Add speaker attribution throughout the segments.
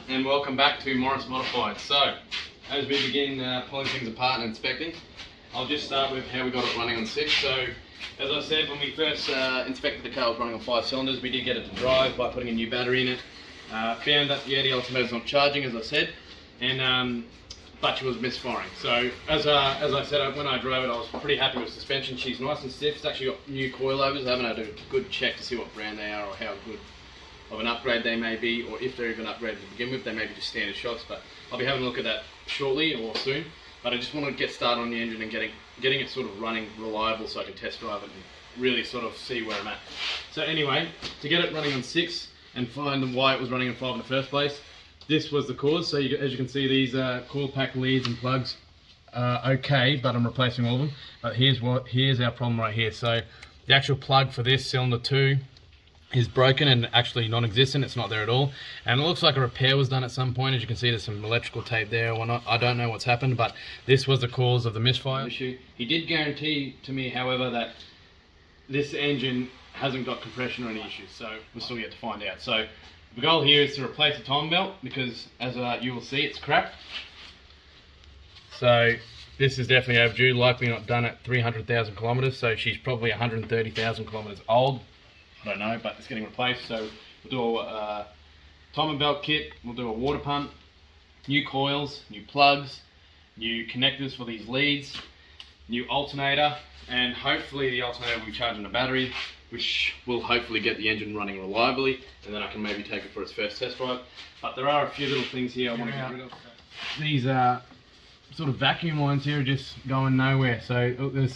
Speaker 1: And welcome back to Morris Modified. So, as we begin pulling things apart and inspecting, I'll just start with how we got it running on 6. So, as I said, when we first inspected the car, it was running on 5 cylinders. We did get it to drive by putting a new battery in it. Found that the alternator's not charging, as I said, and but she was misfiring. So, as I said, when I drove it, I was pretty happy with suspension. She's nice and stiff. It's actually got new coilovers. I haven't had a good check to see what brand they are or how good of an upgrade they may be, or if they're even upgraded to begin with. They may be just standard shocks, but I'll be having a look at that shortly or soon. But I just want to get started on the engine and getting it sort of running reliable so I can test drive it and really sort of see where I'm at. So anyway, to get it running on 6 and find why it was running on 5 in the first place, this was the cause. So as you can see, these coil pack leads and plugs are okay, but I'm replacing all of them. But here's our problem right here. So the actual plug for this cylinder 2 is broken and actually non-existent. It's not there at all, and it looks like a repair was done at some point. As you can see, there's some electrical tape there or whatnot. I don't know what's happened, but this was the cause of the misfire issue. He did guarantee to me, however, that this engine hasn't got compression or any issues, so we're still yet to find out. So the goal here is to replace the timing belt, because as you will see, it's crap. So this is definitely overdue, likely not done at 300,000 kilometers, so she's probably 130,000 kilometers old. I don't know, but it's getting replaced. So we'll do a timing belt kit, we'll do a water pump, new coils, new plugs, new connectors for these leads, new alternator, and hopefully the alternator will be charging the battery, which will hopefully get the engine running reliably, and then I can maybe take it for its first test drive. But there are a few little things here I want to get rid of. These sort of vacuum lines here are just going nowhere. So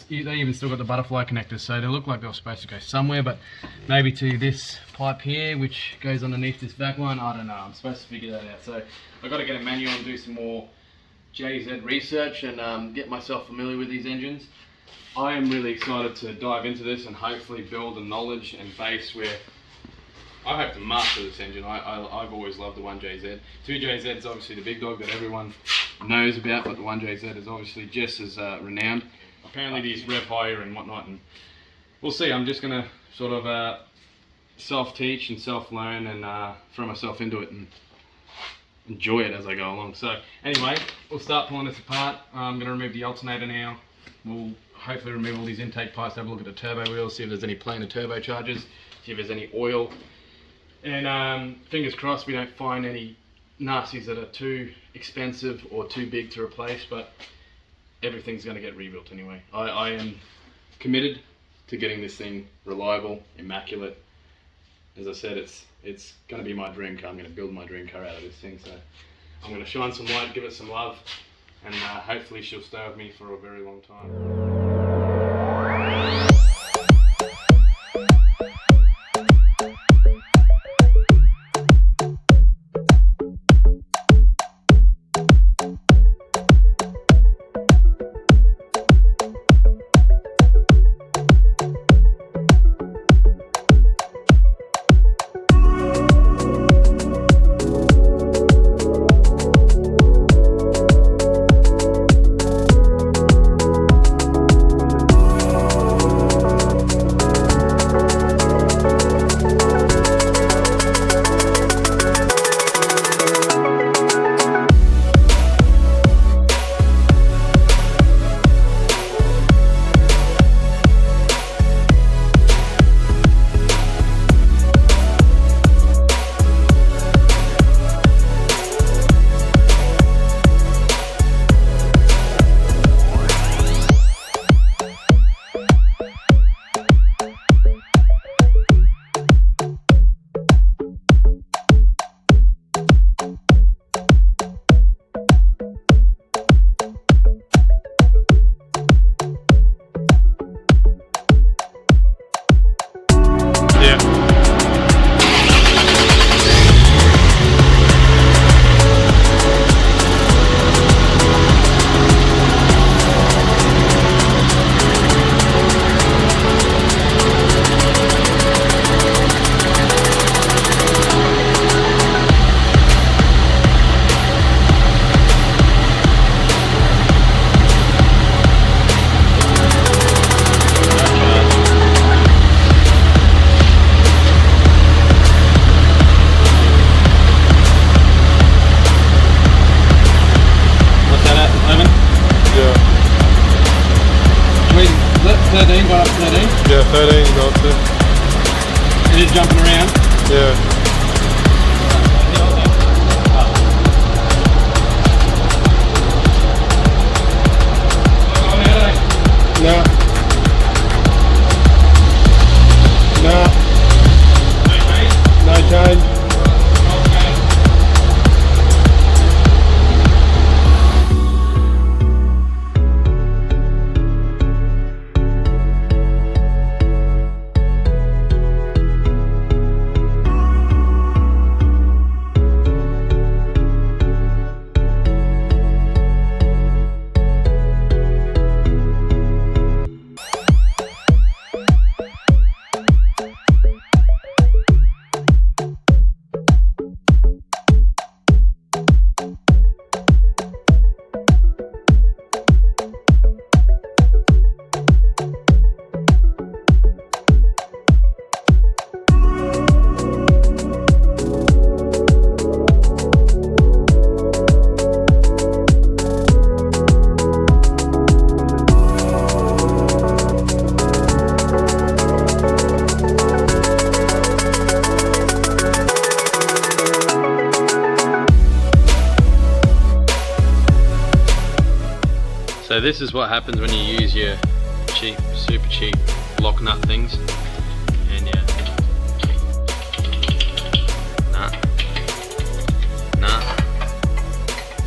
Speaker 1: they even still got the butterfly connectors, so they look like they were supposed to go somewhere, but maybe to this pipe here, which goes underneath this vac line. I don't know, I'm supposed to figure that out. So I've got to get a manual and do some more JZ research and get myself familiar with these engines. I am really excited to dive into this and hopefully build a knowledge and base where I hope to master this engine. I've always loved the 1JZ. 2JZ is obviously the big dog that everyone knows about, but the 1JZ is obviously just as renowned. Apparently these rev higher and whatnot, and we'll see. I'm just going to sort of self-teach and self-learn and throw myself into it and enjoy it as I go along. So anyway, we'll start pulling this apart. I'm going to remove the alternator now. We'll hopefully remove all these intake pipes, have a look at the turbo wheels, see if there's any planar turbochargers, see if there's any oil. And fingers crossed we don't find any nasties that are too expensive or too big to replace, but everything's going to get rebuilt anyway. I am committed to getting this thing reliable, immaculate. As I said, it's going to be my dream car. I'm going to build my dream car out of this thing, so I'm going to shine some light, give it some love, and hopefully she'll stay with me for a very long time. It is jumping around.
Speaker 2: Yeah. No. No. No change.
Speaker 1: So this is what happens when you use your cheap, super cheap lock nut things. And yeah. Nah.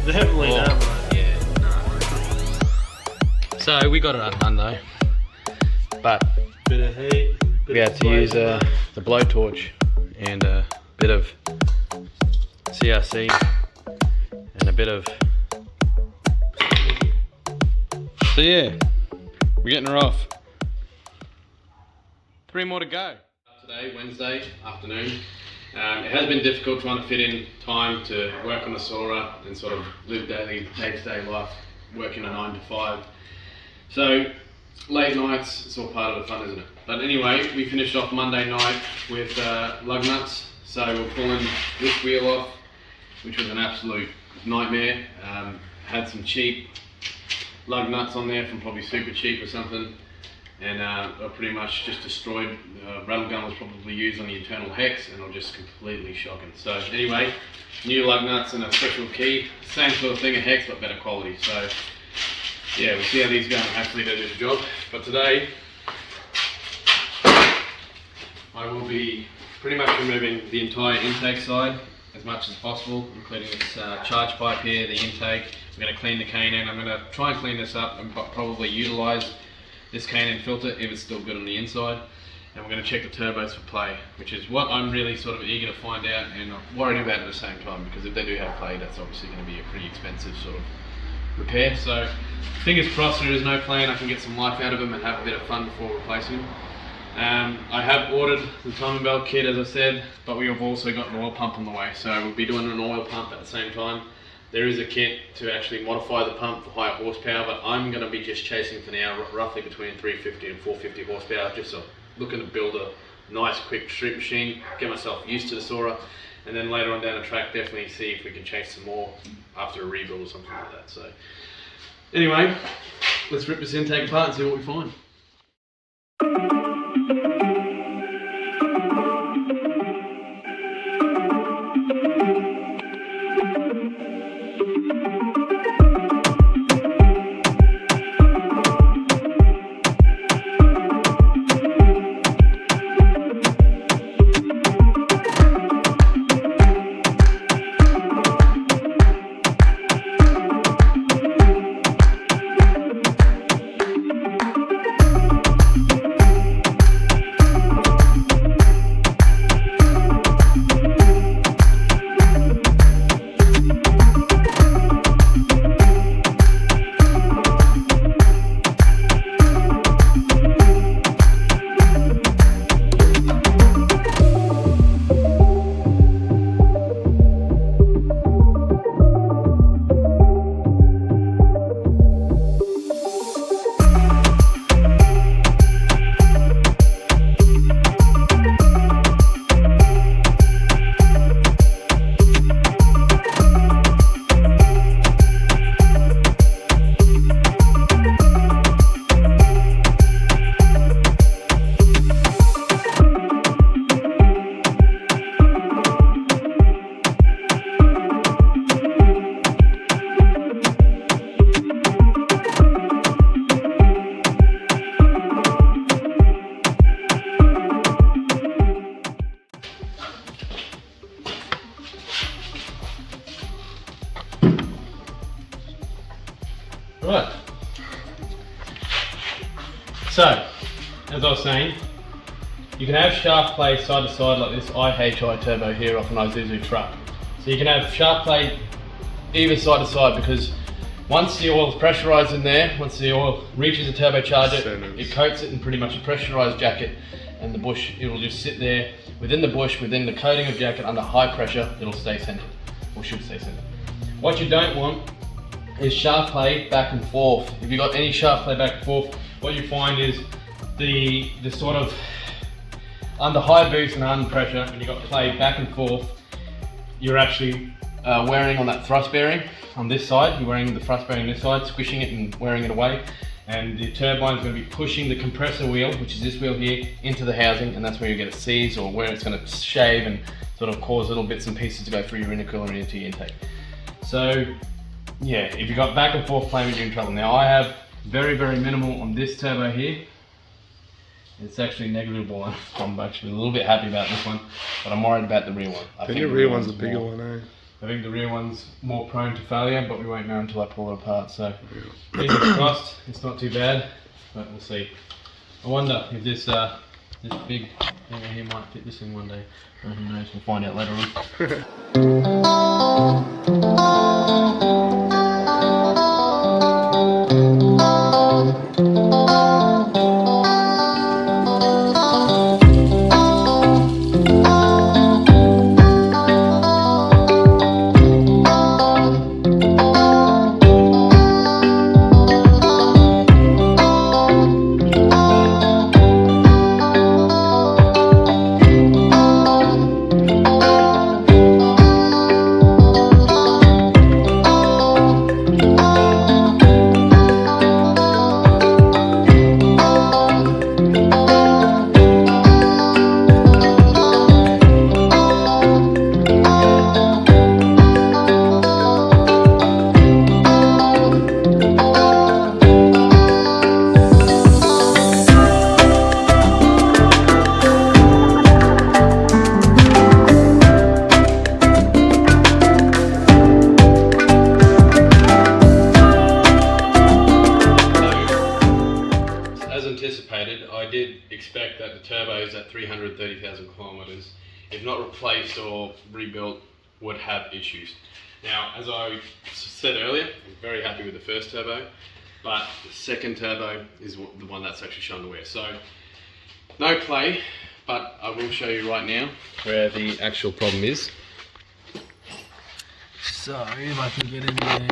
Speaker 2: Definitely not, right?
Speaker 1: Yeah, nah. So we got it undone though. But
Speaker 2: Bit of heat.
Speaker 1: we had to use the blowtorch and a bit of CRC and a bit of. So yeah, we're getting her off. 3 more to go. Today, Wednesday afternoon. It has been difficult trying to fit in time to work on the soarer and sort of live day-to-day life, working a 9 to 5. So late nights, it's all part of the fun, isn't it? But anyway, we finished off Monday night with lug nuts. So we're pulling this wheel off, which was an absolute nightmare. Had some cheap lug nuts on there from probably Super Cheap or something, and are pretty much just destroyed. Rattle gun was probably used on the internal hex and are just completely shocking. So anyway, new lug nuts and a special key, same sort of thing, a hex but better quality. So yeah, we'll see how these go and hopefully they do the job. But today I will be pretty much removing the entire intake side as much as possible, including this charge pipe here, the intake. I'm going to clean the K&N. I'm going to try and clean this up and probably utilise this K&N filter if it's still good on the inside. And we're going to check the turbos for play, which is what I'm really sort of eager to find out and worried about at the same time, because if they do have play, that's obviously going to be a pretty expensive sort of repair. So fingers crossed there is no play and I can get some life out of them and have a bit of fun before replacing them. I have ordered the timing belt kit, as I said, but we have also got an oil pump on the way, so we'll be doing an oil pump at the same time. There is a kit to actually modify the pump for higher horsepower, but I'm going to be just chasing for now roughly between 350 and 450 horsepower, just looking to build a nice quick street machine, get myself used to the soarer, and then later on down the track definitely see if we can chase some more after a rebuild or something like that. So anyway, let's rip this intake apart and see what we find. Right. So, as I was saying, you can have shaft play side to side like this IHI turbo here off an Isuzu truck. So you can have shaft play either side to side, because once the oil is pressurized in there, once the oil reaches the turbocharger, it coats it in pretty much a pressurized jacket, and the bush, it'll just sit there within the bush, within the coating of jacket under high pressure, it'll stay centered, or should stay centered. What you don't want is shaft play back and forth. If you've got any shaft play back and forth, what you find is the sort of under high boost and under pressure, when you've got play back and forth, you're actually wearing on that thrust bearing on this side. You're wearing the thrust bearing on this side, squishing it and wearing it away, and the turbine is going to be pushing the compressor wheel, which is this wheel here, into the housing, and that's where you get a seize, or where it's going to shave and sort of cause little bits and pieces to go through your intercooler and into your intake. So yeah, if you've got back and forth play, you're in trouble. Now I have very, very minimal on this turbo here. It's actually negligible. I'm actually a little bit happy about this one, but I'm worried about the rear one.
Speaker 2: I think the rear one's a bigger one, eh?
Speaker 1: I think the rear one's more prone to failure, but we won't know until I pull it apart. So fingers crossed, it's not too bad, but we'll see. I wonder if this big thing here might fit this in one day. Who knows? We'll find out later on. I did expect that the turbos at 330,000 kilometers, if not replaced or rebuilt, would have issues. Now, as I said earlier, I'm very happy with the first turbo, but the second turbo is the one that's actually shown to wear. So, no play, but I will show you right now where the actual problem is. So, if I can get in there,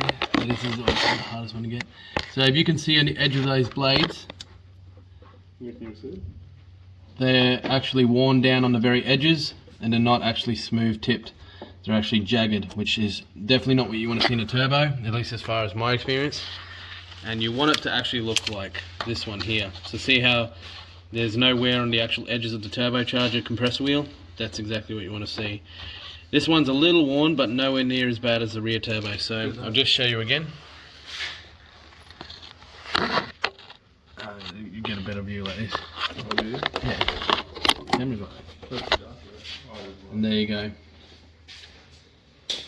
Speaker 1: this is the hardest one to get. So, if you can see on the edge of those blades, they're actually worn down on the very edges, and they're not actually smooth tipped. They're actually jagged, which is definitely not what you want to see in a turbo, at least as far as my experience. And you want it to actually look like this one here. So see how there's no wear on the actual edges of the turbocharger compressor wheel? That's exactly what you want to see. This one's a little worn, but nowhere near as bad as the rear turbo. So I'll just show you again. You get a better view like this. Yeah. Camera's on. And there you go.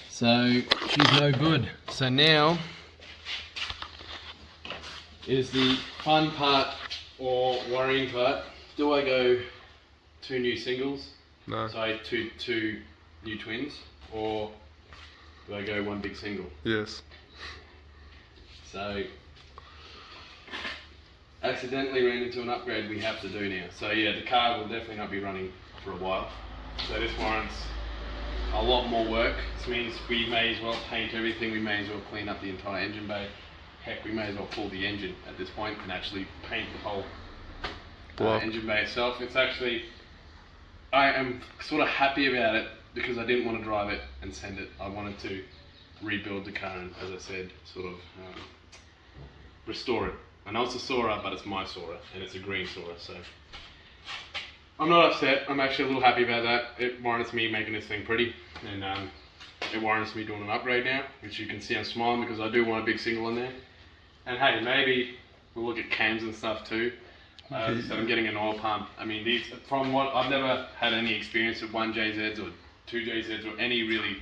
Speaker 1: So she's no good. So now is the fun part or worrying part. Do I go 2 new singles?
Speaker 2: No.
Speaker 1: So two new twins, or do I go 1 big single?
Speaker 2: Yes.
Speaker 1: So accidentally ran into an upgrade we have to do now. So yeah, the car will definitely not be running for a while. So this warrants a lot more work. This means we may as well paint everything, we may as well clean up the entire engine bay. Heck, we may as well pull the engine at this point and actually paint the whole engine bay itself. It's actually, I am sort of happy about it because I didn't want to drive it and send it. I wanted to rebuild the car and, as I said, sort of restore it. I know it's a soarer, but it's my soarer, and it's a green soarer, so I'm not upset. I'm actually a little happy about that. It warrants me making this thing pretty, and it warrants me doing an upgrade now, which you can see I'm smiling because I do want a big single in there. And hey, maybe we'll look at cams and stuff too. So I'm getting an oil pump. I mean, these, from what I've never had any experience with 1JZs or 2JZs or any really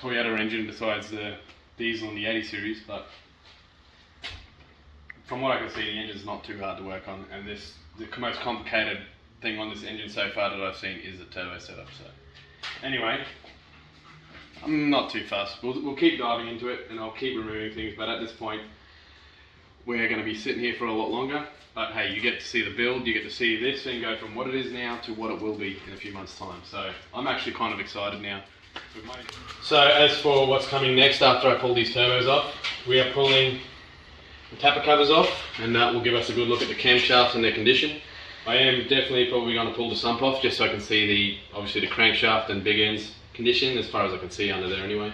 Speaker 1: Toyota engine besides the diesel and the 80 series, but from what I can see, the engine's not too hard to work on, and the most complicated thing on this engine so far that I've seen is the turbo setup. So anyway, I'm not too fussed. We'll keep diving into it, and I'll keep removing things, but at this point we're going to be sitting here for a lot longer. But hey, you get to see the build, you get to see this thing go from what it is now to what it will be in a few months' time. So I'm actually kind of excited now. So as for what's coming next after I pull these turbos off, we are pulling the tapper covers off, and that will give us a good look at the camshafts and their condition. I am definitely probably going to pull the sump off just so I can see obviously the crankshaft and big ends condition as far as I can see under there anyway.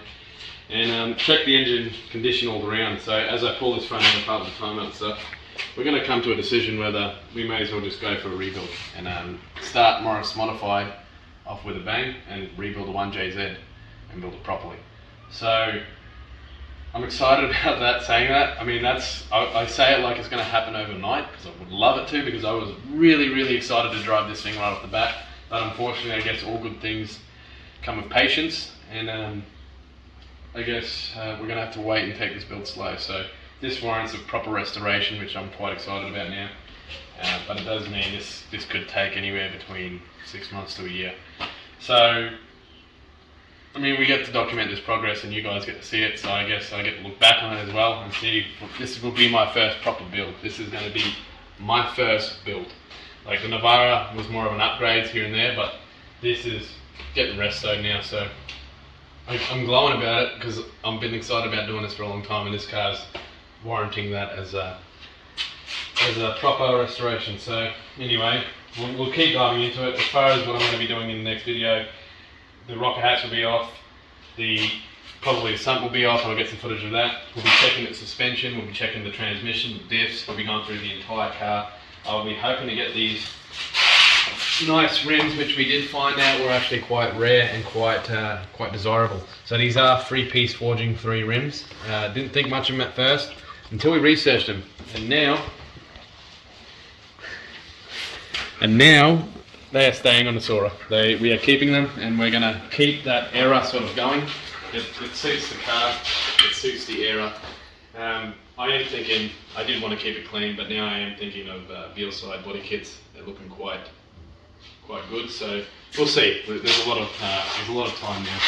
Speaker 1: And check the engine condition all around. So as I pull this front end apart with the time out stuff, we're going to come to a decision whether we may as well just go for a rebuild and start Morris Modified off with a bang and rebuild the 1JZ and build it properly. So I'm excited about that, saying that. I mean, I say it like it's going to happen overnight because I would love it to, because I was really excited to drive this thing right off the bat. But unfortunately, I guess all good things come with patience, and I guess we're going to have to wait and take this build slow. So this warrants a proper restoration, which I'm quite excited about now. But it does mean this could take anywhere between 6 months to a year. So, I mean, we get to document this progress and you guys get to see it, so I guess I get to look back on it as well and see, this will be my first proper build. This is going to be my first build. Like the Navara was more of an upgrade here and there, but this is getting restoed now, so I'm glowing about it because I've been excited about doing this for a long time, and this car's warranting that as a proper restoration. So anyway, we'll keep diving into it. As far as what I'm going to be doing in the next video, the rocker hatch will be off, probably the sump will be off, I'll get some footage of that. We'll be checking the suspension, we'll be checking the transmission, the diffs, we'll be going through the entire car. I'll be hoping to get these nice rims, which we did find out were actually quite rare and quite desirable. So these are 3-piece forging 3 rims. Didn't think much of them at first until we researched them, and now they are staying on the soarer. We are keeping them, and we're going to keep that era sort of going. It suits the car, it suits the era. I am thinking, I did want to keep it clean, but now I am thinking of Veal side body kits. They're looking quite good, so we'll see. There's a lot of time now.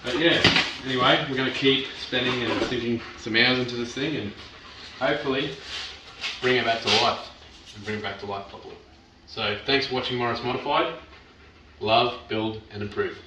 Speaker 1: But yeah, anyway, we're going to keep spending and sinking some hours into this thing, and hopefully bring it back to life, and bring it back to life properly. So thanks for watching Morris Modified. Love, build and improve.